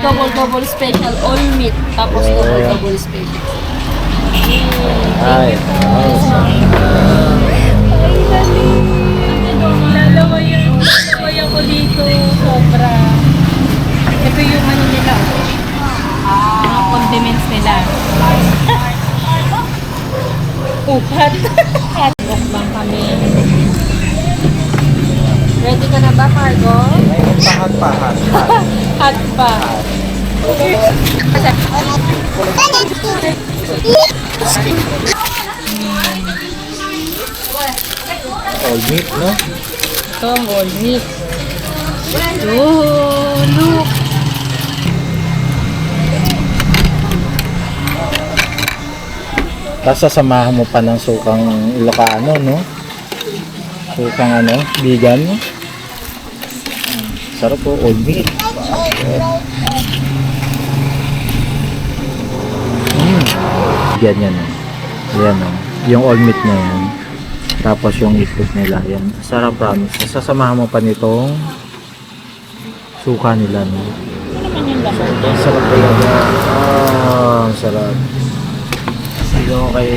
Double special all meat. Tapos double special. Ay, Lalaway ako dito. Sobra. Ito yung ano nila. Mga condiments nila. Hot. Mukbang kami. Ready ka na ba, Cargo? pahat. Hot pa. All meat, no? Ito ang all meat. Oh, look. Tapos sasamahan mo pa ng sukang Ilocano, no? Sukang ano, vegan, no? Sarap po, all meat. Yan, Yan, no? Yung all meat na yan. Tapos yung ikot nila, yan. Sarap, promise. Sasamahan mo pa nitong suka nila, no? Ano naman yung laman? Sarap talaga. Ah, sarap. Sige ko kay